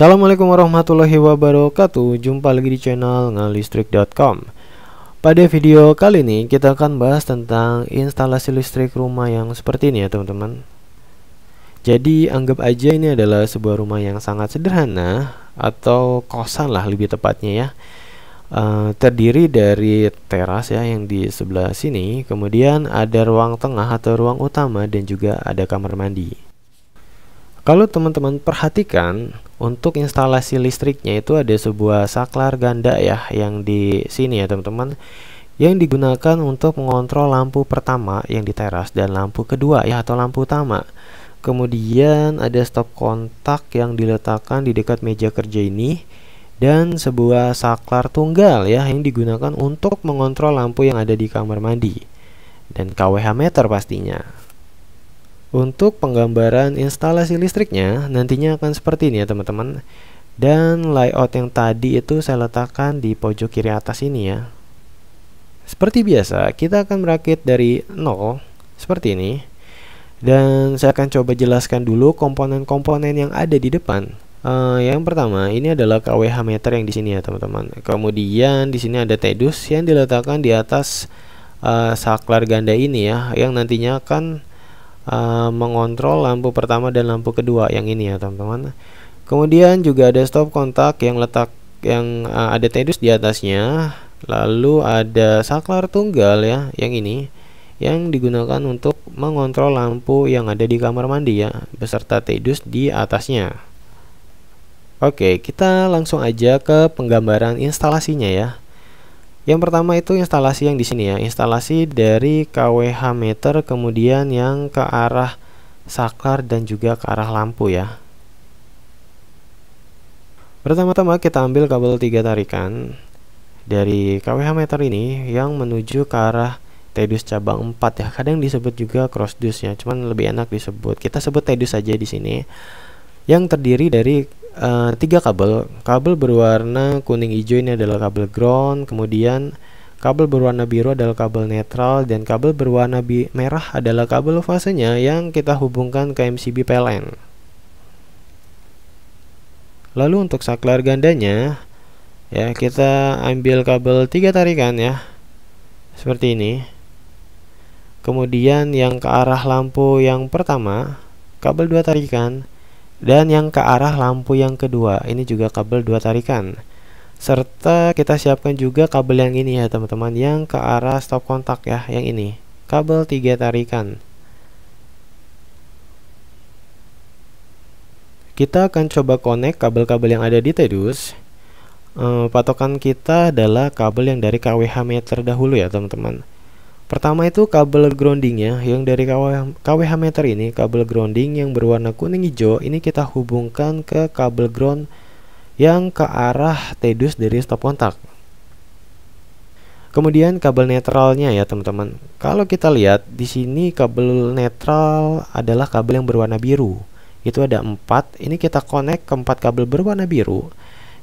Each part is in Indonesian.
Assalamualaikum warahmatullahi wabarakatuh. Jumpa lagi di channel ngalistrik.com. Pada video kali ini kita akan bahas tentang instalasi listrik rumah yang seperti ini ya teman-teman. Jadi anggap aja ini adalah sebuah rumah yang sangat sederhana atau kosan lah lebih tepatnya ya. Terdiri dari teras ya yang di sebelah sini, kemudian ada ruang tengah atau ruang utama dan juga ada kamar mandi. Kalau teman-teman perhatikan, untuk instalasi listriknya itu ada sebuah saklar ganda ya yang di sini ya teman-teman, yang digunakan untuk mengontrol lampu pertama yang di teras dan lampu kedua ya atau lampu utama. Kemudian ada stop kontak yang diletakkan di dekat meja kerja ini dan sebuah saklar tunggal ya yang digunakan untuk mengontrol lampu yang ada di kamar mandi dan kWh meter pastinya. Untuk penggambaran instalasi listriknya nantinya akan seperti ini ya teman-teman. Dan layout yang tadi itu saya letakkan di pojok kiri atas ini ya. Seperti biasa kita akan merakit dari nol seperti ini. Dan saya akan coba jelaskan dulu komponen-komponen yang ada di depan. Yang pertama ini adalah kWh meter yang di sini ya teman-teman. Kemudian di sini ada tedus yang diletakkan di atas saklar ganda ini ya, yang nantinya akan mengontrol lampu pertama dan lampu kedua yang ini ya teman-teman. Kemudian juga ada stop kontak yang ada tedus di atasnya. Lalu ada saklar tunggal ya yang ini yang digunakan untuk mengontrol lampu yang ada di kamar mandi ya beserta tedus di atasnya. Oke, kita langsung aja ke penggambaran instalasinya ya. Yang pertama itu instalasi yang di sini ya, instalasi dari kWh meter, kemudian yang ke arah saklar dan juga ke arah lampu ya. Pertama-tama kita ambil kabel 3 tarikan dari kWh meter ini yang menuju ke arah tedus cabang 4 ya. Kadang disebut juga cross dus ya, cuman lebih enak disebut, kita sebut tedus saja di sini. Yang terdiri dari 3 kabel berwarna kuning hijau ini adalah kabel ground, kemudian kabel berwarna biru adalah kabel netral, dan kabel berwarna merah adalah kabel fasenya yang kita hubungkan ke MCB PLN. Lalu untuk saklar gandanya ya, kita ambil kabel 3 tarikan ya seperti ini. Kemudian yang ke arah lampu yang pertama kabel 2 tarikan, dan yang ke arah lampu yang kedua ini juga kabel 2 tarikan. Serta kita siapkan juga kabel yang ini ya teman-teman, yang ke arah stop kontak ya, yang ini kabel 3 tarikan. Kita akan coba connect kabel-kabel yang ada di tedus. Patokan kita adalah kabel yang dari kWh meter dahulu ya teman-teman. Pertama itu kabel groundingnya yang dari kWh meter ini, kabel grounding yang berwarna kuning hijau ini kita hubungkan ke kabel ground yang ke arah tedus dari stop kontak. Kemudian kabel netralnya ya teman-teman. Kalau kita lihat di sini kabel netral adalah kabel yang berwarna biru. Itu ada 4. Ini kita connect ke 4 kabel berwarna biru.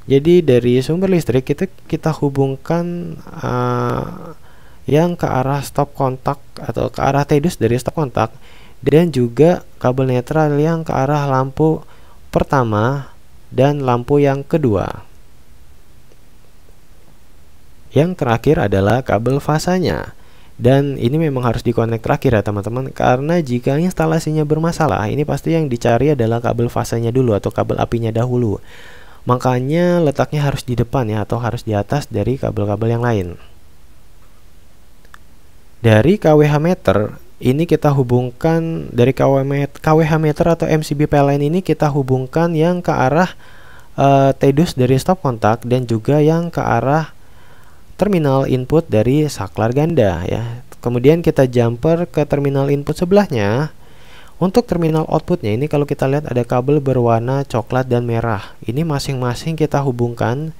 Jadi dari sumber listrik kita hubungkan yang ke arah stop kontak atau ke arah tedus dari stop kontak, dan juga kabel netral yang ke arah lampu pertama dan lampu yang kedua. Yang terakhir adalah kabel fasanya, dan ini memang harus dikonek terakhir ya teman-teman, karena jika instalasinya bermasalah ini pasti yang dicari adalah kabel fasanya dulu atau kabel apinya dahulu. Makanya letaknya harus di depan ya, atau harus di atas dari kabel-kabel yang lain. Dari kWh meter ini kita hubungkan dari kWh meter atau MCB PLN ini kita hubungkan yang ke arah tedus dari stop kontak, dan juga yang ke arah terminal input dari saklar ganda ya. Kemudian kita jumper ke terminal input sebelahnya. Untuk terminal outputnya ini kalau kita lihat ada kabel berwarna coklat dan merah. Ini masing-masing kita hubungkan.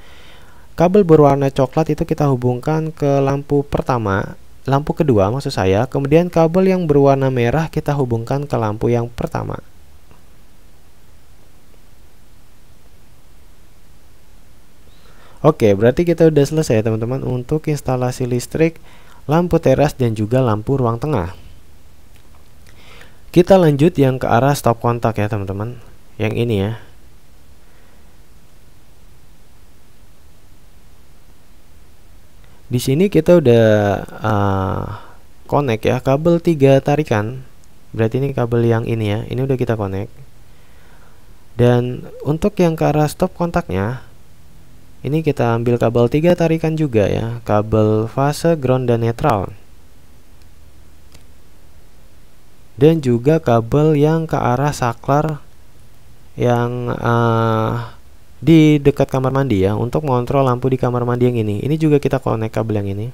Kabel berwarna coklat itu kita hubungkan ke lampu pertama, lampu kedua maksud saya. Kemudian kabel yang berwarna merah kita hubungkan ke lampu yang pertama. Oke, berarti kita udah selesai teman-teman untuk instalasi listrik lampu teras dan juga lampu ruang tengah. Kita lanjut yang ke arah stop kontak ya teman-teman, yang ini ya. Di sini kita udah connect ya kabel 3 tarikan. Berarti ini kabel yang ini ya. Ini udah kita connect. Dan untuk yang ke arah stop kontaknya, ini kita ambil kabel 3 tarikan juga ya. Kabel fase, ground, dan netral. Dan juga kabel yang ke arah saklar yang di dekat kamar mandi ya, untuk mengontrol lampu di kamar mandi yang ini. Ini juga kita connect kabel yang ini.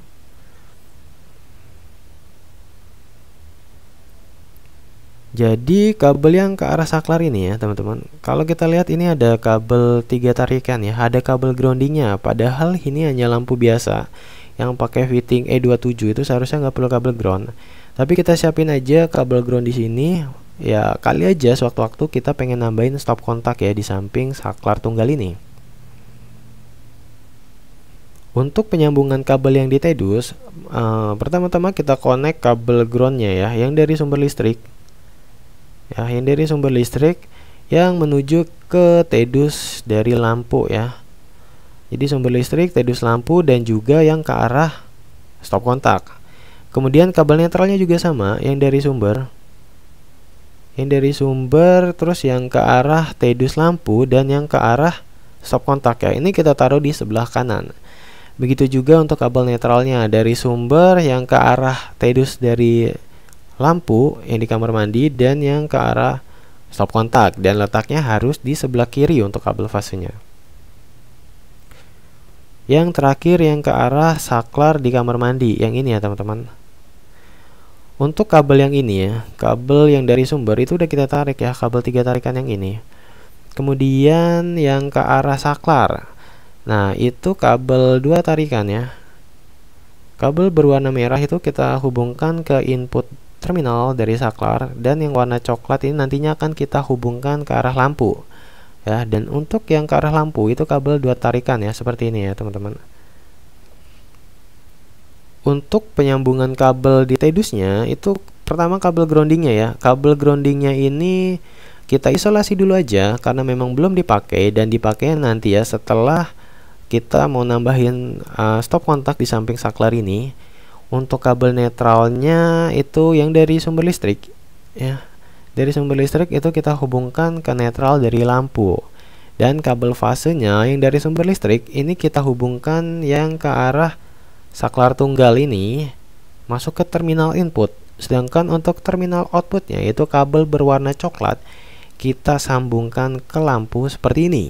Jadi kabel yang ke arah saklar ini ya teman-teman, kalau kita lihat ini ada kabel 3 tarikan ya, ada kabel groundingnya. Padahal ini hanya lampu biasa yang pakai fitting E27, itu seharusnya nggak perlu kabel ground. Tapi kita siapin aja kabel ground di sini. Ya kali aja sewaktu-waktu kita pengen nambahin stop kontak ya di samping saklar tunggal ini. Untuk penyambungan kabel yang ditedus, pertama-tama kita connect kabel groundnya ya, yang dari sumber listrik ya, yang dari sumber listrik yang menuju ke tedus dari lampu ya. Jadi sumber listrik, tedus lampu, dan juga yang ke arah stop kontak. Kemudian kabel netralnya juga sama, yang dari sumber, terus yang ke arah tedus lampu, dan yang ke arah stop kontak ya. Ini kita taruh di sebelah kanan. Begitu juga untuk kabel netralnya, dari sumber yang ke arah tedus dari lampu yang di kamar mandi, dan yang ke arah stop kontak, dan letaknya harus di sebelah kiri untuk kabel fasenya. Yang terakhir yang ke arah saklar di kamar mandi, yang ini ya teman-teman. Untuk kabel yang ini ya, kabel yang dari sumber itu udah kita tarik ya, kabel 3 tarikan yang ini. Kemudian yang ke arah saklar, nah itu kabel 2 tarikan ya. Kabel berwarna merah itu kita hubungkan ke input terminal dari saklar, dan yang warna coklat ini nantinya akan kita hubungkan ke arah lampu ya. Dan untuk yang ke arah lampu itu kabel 2 tarikan ya, seperti ini ya teman-teman. Untuk penyambungan kabel di tedusnya itu pertama kabel groundingnya ya. Kabel groundingnya ini kita isolasi dulu aja karena memang belum dipakai, dan dipakai nanti ya setelah kita mau nambahin stop kontak di samping saklar ini. Untuk kabel netralnya itu yang dari sumber listrik ya. Dari sumber listrik itu kita hubungkan ke netral dari lampu. Dan kabel fasenya yang dari sumber listrik ini kita hubungkan yang ke arah saklar tunggal ini masuk ke terminal input. Sedangkan untuk terminal outputnya itu kabel berwarna coklat kita sambungkan ke lampu seperti ini.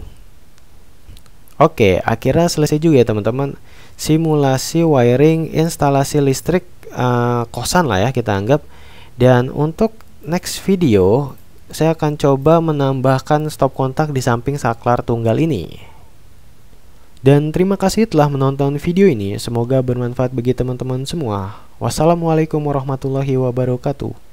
Oke, akhirnya selesai juga ya teman-teman simulasi wiring instalasi listrik kosan lah ya kita anggap. Dan untuk next video saya akan coba menambahkan stop kontak di samping saklar tunggal ini. Dan terima kasih telah menonton video ini. Semoga bermanfaat bagi teman-teman semua. Wassalamualaikum warahmatullahi wabarakatuh.